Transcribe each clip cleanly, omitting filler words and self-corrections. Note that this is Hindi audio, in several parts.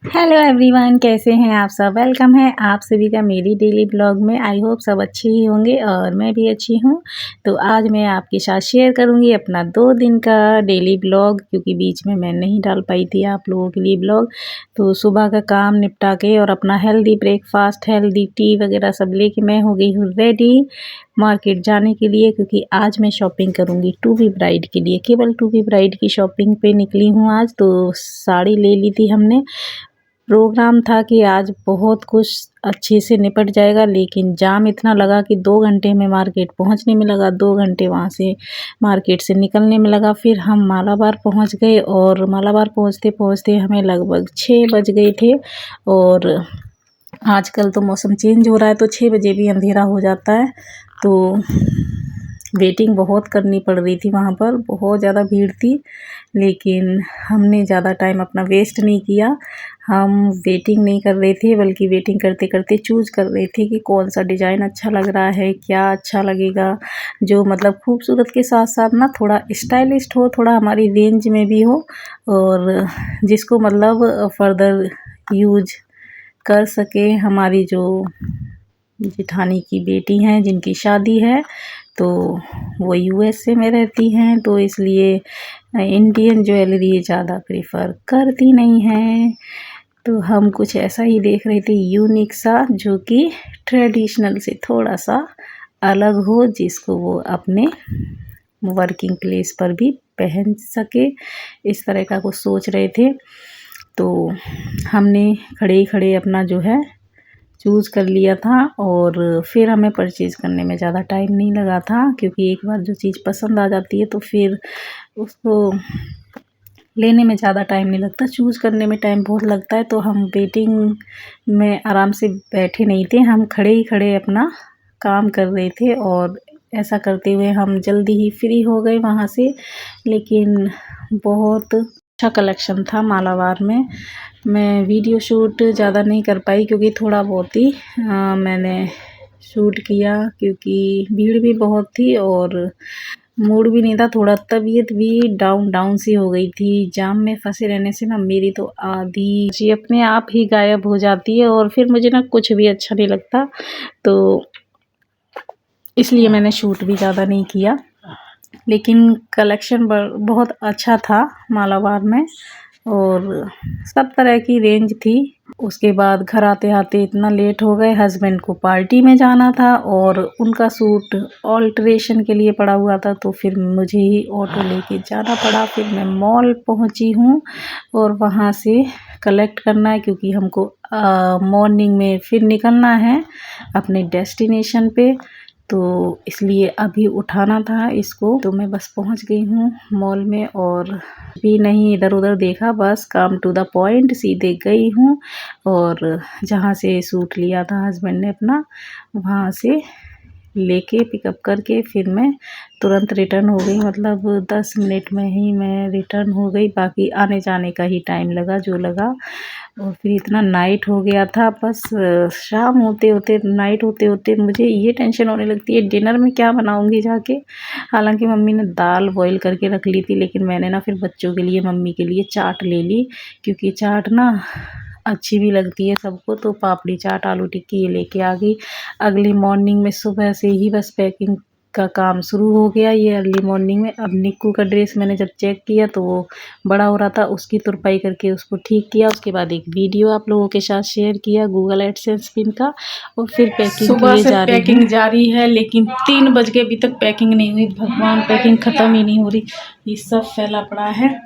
हेलो एवरीवन, कैसे हैं आप सब। वेलकम है आप सभी का मेरी डेली ब्लॉग में। आई होप सब अच्छे ही होंगे और मैं भी अच्छी हूँ। तो आज मैं आपके साथ शेयर करूँगी अपना 2 दिन का डेली ब्लॉग, क्योंकि बीच में मैं नहीं डाल पाई थी आप लोगों के लिए ब्लॉग। तो सुबह का काम निपटा के और अपना हेल्दी ब्रेकफास्ट, हेल्दी टी वगैरह सब लेके मैं हो गई हूँ रेडी मार्केट जाने के लिए, क्योंकि आज मैं शॉपिंग करूँगी टू बी ब्राइड के लिए। केवल टू बी ब्राइड की शॉपिंग पे निकली हूँ आज। तो साड़ी ले ली थी हमने। प्रोग्राम था कि आज बहुत कुछ अच्छे से निपट जाएगा, लेकिन जाम इतना लगा कि 2 घंटे में मार्केट पहुंचने में लगा, 2 घंटे वहां से मार्केट से निकलने में लगा। फिर हम मालाबार पहुंच गए और मालाबार पहुंचते पहुंचते हमें लगभग 6 बज गए थे। और आजकल तो मौसम चेंज हो रहा है तो 6 बजे भी अंधेरा हो जाता है। तो वेटिंग बहुत करनी पड़ रही थी, वहाँ पर बहुत ज़्यादा भीड़ थी, लेकिन हमने ज़्यादा टाइम अपना वेस्ट नहीं किया। हम वेटिंग नहीं कर रहे थे, बल्कि वेटिंग करते करते चूज़ कर रहे थे कि कौन सा डिज़ाइन अच्छा लग रहा है, क्या अच्छा लगेगा, जो मतलब खूबसूरत के साथ साथ ना थोड़ा स्टाइलिस्ट हो, थोड़ा हमारी रेंज में भी हो, और जिसको मतलब फर्दर यूज कर सके। हमारी जो जिठानी की बेटी हैं जिनकी शादी है, तो वो यूएसए में रहती हैं, तो इसलिए इंडियन ज्वेलरी ज़्यादा प्रेफर करती नहीं हैं। तो हम कुछ ऐसा ही देख रहे थे, यूनिक सा, जो कि ट्रेडिशनल से थोड़ा सा अलग हो, जिसको वो अपने वर्किंग प्लेस पर भी पहन सके, इस तरह का कुछ सोच रहे थे। तो हमने खड़े ही खड़े अपना जो है चूज़ कर लिया था, और फिर हमें परचेज़ करने में ज़्यादा टाइम नहीं लगा था, क्योंकि एक बार जो चीज़ पसंद आ जाती है तो फिर उसको लेने में ज़्यादा टाइम नहीं लगता, चूज़ करने में टाइम बहुत लगता है। तो हम वेटिंग में आराम से बैठे नहीं थे, हम खड़े ही खड़े अपना काम कर रहे थे, और ऐसा करते हुए हम जल्दी ही फ्री हो गए वहाँ से। लेकिन बहुत अच्छा कलेक्शन था मालाबार में। मैं वीडियो शूट ज़्यादा नहीं कर पाई, क्योंकि थोड़ा बहुत ही मैंने शूट किया, क्योंकि भीड़ भी बहुत थी और मूड भी नहीं था, थोड़ा तबीयत भी डाउन सी हो गई थी। जाम में फंसे रहने से ना मेरी तो आधी जी अपने आप ही गायब हो जाती है, और फिर मुझे ना कुछ भी अच्छा नहीं लगता, तो इसलिए मैंने शूट भी ज़्यादा नहीं किया। लेकिन कलेक्शन बहुत अच्छा था मालाबार में, और सब तरह की रेंज थी। उसके बाद घर आते आते इतना लेट हो गए, हस्बैंड को पार्टी में जाना था और उनका सूट ऑल्ट्रेशन के लिए पड़ा हुआ था, तो फिर मुझे ही ऑटो लेके जाना पड़ा। फिर मैं मॉल पहुंची हूँ और वहाँ से कलेक्ट करना है, क्योंकि हमको मॉर्निंग में फिर निकलना है अपने डेस्टिनेशन पे, तो इसलिए अभी उठाना था इसको। तो मैं बस पहुंच गई हूँ मॉल में, और भी नहीं इधर उधर देखा, बस काम टू द पॉइंट सीधे गई हूँ। और जहाँ से सूट लिया था हस्बैंड ने अपना, वहाँ से लेके पिकअप करके फिर मैं तुरंत रिटर्न हो गई, मतलब 10 मिनट में ही मैं रिटर्न हो गई। बाकी आने जाने का ही टाइम लगा जो लगा। और फिर इतना नाइट हो गया था, बस शाम होते होते, नाइट होते होते मुझे ये टेंशन होने लगती है डिनर में क्या बनाऊंगी जाके। हालांकि मम्मी ने दाल बॉईल करके रख ली थी, लेकिन मैंने ना फिर बच्चों के लिए, मम्मी के लिए चाट ले ली, क्योंकि चाट ना अच्छी भी लगती है सबको। तो पापड़ी चाट, आलू टिक्की ये लेके आ गई। अगली मॉर्निंग में सुबह से ही बस पैकिंग का काम शुरू हो गया, ये अर्ली मॉर्निंग में। अब निक्कू का ड्रेस मैंने जब चेक किया तो वो बड़ा हो रहा था, उसकी तुरपाई करके उसको ठीक किया। उसके बाद एक वीडियो आप लोगों के साथ शेयर किया गूगल एडसेंस पिन का, और फिर पैकिंग सुबह से पैकिंग जारी है, लेकिन 3 बज के अभी तक पैकिंग नहीं हुई। भगवान, पैकिंग ख़त्म ही नहीं हो रही, ये सब फैला पड़ा है।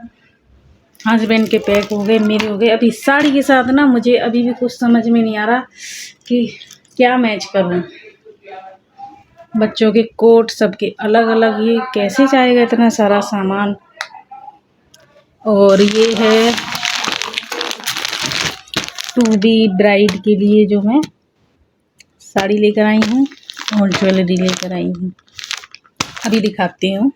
हस्बैंड के पैक हो गए, मेरे हो गए। अभी साड़ी के साथ ना मुझे अभी भी कुछ समझ में नहीं आ रहा कि क्या मैच करूं। बच्चों के कोट सबके अलग अलग, ये कैसे जाएगा इतना सारा सामान। और ये है टू बी ब्राइड के लिए जो मैं साड़ी लेकर आई हूँ और ज्वेलरी लेकर आई हूँ, अभी दिखाती हूँ।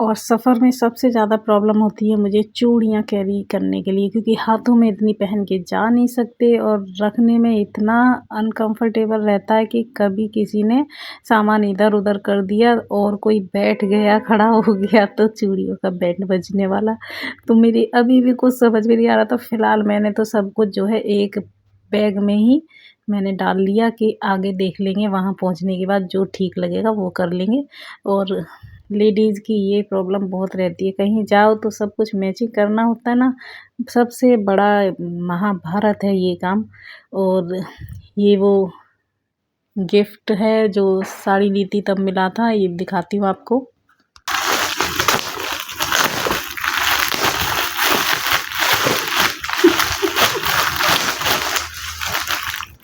और सफ़र में सबसे ज़्यादा प्रॉब्लम होती है मुझे चूड़ियाँ कैरी करने के लिए, क्योंकि हाथों में इतनी पहन के जा नहीं सकते और रखने में इतना अनकंफर्टेबल रहता है कि कभी किसी ने सामान इधर-उधर कर दिया और कोई बैठ गया, खड़ा हो गया तो चूड़ियों का बैंड बजने वाला। तो मेरी अभी भी कुछ समझ में नहीं आ रहा, तो फ़िलहाल मैंने तो सब कुछ जो है एक बैग में ही मैंने डाल लिया कि आगे देख लेंगे, वहाँ पहुँचने के बाद जो ठीक लगेगा वो कर लेंगे। और लेडीज़ की ये प्रॉब्लम बहुत रहती है, कहीं जाओ तो सब कुछ मैचिंग करना होता है ना, सबसे बड़ा महाभारत है ये काम। और ये वो गिफ्ट है जो साड़ी ली थी तब मिला था, ये दिखाती हूँ आपको।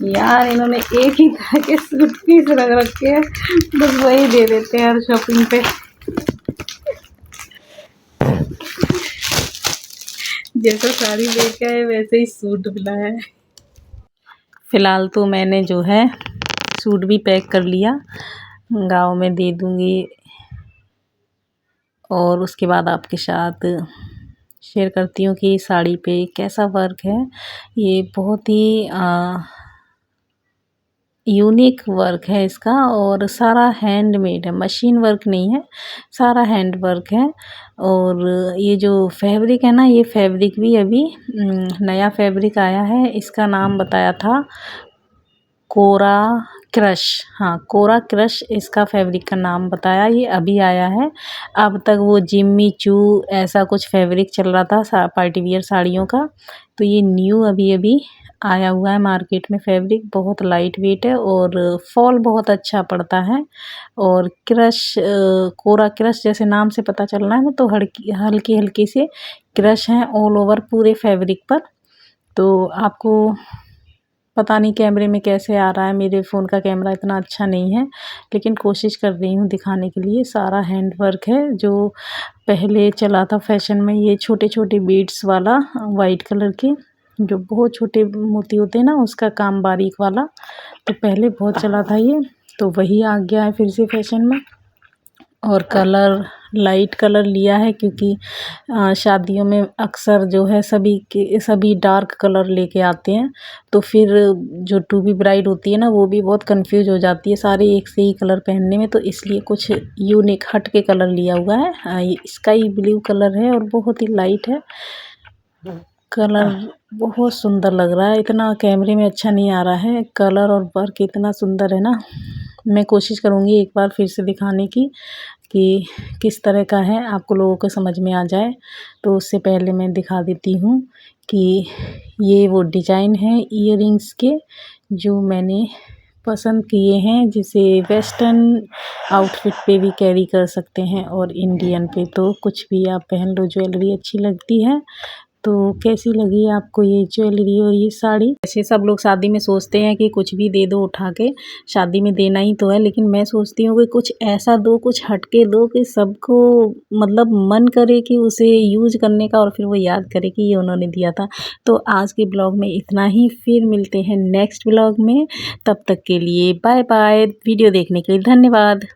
यार इन्होंने एक ही तरह के सूट पीस रख रखे हैं, बस वही दे देते हैं हर शॉपिंग पे। जैसा साड़ी लेके आए वैसे ही सूट मिला है। फ़िलहाल तो मैंने जो है सूट भी पैक कर लिया, गाँव में दे दूँगी और उसके बाद आपके साथ शेयर करती हूँ कि साड़ी पे कैसा वर्क है। ये बहुत ही यूनिक वर्क है इसका और सारा हैंडमेड है, मशीन वर्क नहीं है, सारा हैंड वर्क है। और ये जो फैब्रिक है ना, ये फैब्रिक भी अभी नया फैब्रिक आया है, इसका नाम बताया था कोरा क्रश। हाँ, कोरा क्रश इसका फैब्रिक का नाम बताया, ये अभी आया है। अब तक वो जिम्मी चू ऐसा कुछ फैब्रिक चल रहा था पार्टी वियर साड़ियों का, तो ये न्यू अभी आया हुआ है मार्केट में फैब्रिक। बहुत लाइट वेट है और फॉल बहुत अच्छा पड़ता है। और क्रश कोरा क्रश जैसे नाम से पता चल रहा है ना, तो हल्की हल्की से क्रश हैं ऑल ओवर पूरे फैब्रिक पर। तो आपको पता नहीं कैमरे में कैसे आ रहा है, मेरे फ़ोन का कैमरा इतना अच्छा नहीं है, लेकिन कोशिश कर रही हूँ दिखाने के लिए। सारा हैंड वर्क है, जो पहले चला था फैशन में, ये छोटे-छोटे बीड्स वाला वाइट कलर के, जो बहुत छोटे मोती होते हैं ना, उसका काम बारीक वाला, तो पहले बहुत चला था ये, तो वही आ गया है फिर से फैशन में। और कलर लाइट कलर लिया है क्योंकि शादियों में अक्सर जो है सभी डार्क कलर लेके आते हैं, तो फिर जो टू बी ब्राइड होती है ना, वो भी बहुत कंफ्यूज हो जाती है सारे एक से ही कलर पहनने में, तो इसलिए कुछ यूनिक हट के कलर लिया हुआ है। ये स्काई ब्लू कलर है और बहुत ही लाइट है कलर, बहुत सुंदर लग रहा है। इतना कैमरे में अच्छा नहीं आ रहा है, कलर और वर्क इतना सुंदर है ना। मैं कोशिश करूँगी एक बार फिर से दिखाने की कि किस तरह का है, आपको लोगों को समझ में आ जाए। तो उससे पहले मैं दिखा देती हूँ कि ये वो डिज़ाइन है इयररिंग्स के जो मैंने पसंद किए हैं, जिसे वेस्टर्न आउटफिट पे भी कैरी कर सकते हैं और इंडियन पे तो कुछ भी आप पहन लो, ज्वेलरी अच्छी लगती है। तो कैसी लगी आपको ये ज्वेलरी और ये साड़ी? ऐसे सब लोग शादी में सोचते हैं कि कुछ भी दे दो उठा के, शादी में देना ही तो है, लेकिन मैं सोचती हूँ कि कुछ ऐसा दो, कुछ हटके दो कि सबको मतलब मन करे कि उसे यूज़ करने का और फिर वो याद करे कि ये उन्होंने दिया था। तो आज के ब्लॉग में इतना ही, फिर मिलते हैं नेक्स्ट ब्लॉग में, तब तक के लिए बाय बाय। वीडियो देखने के लिए धन्यवाद।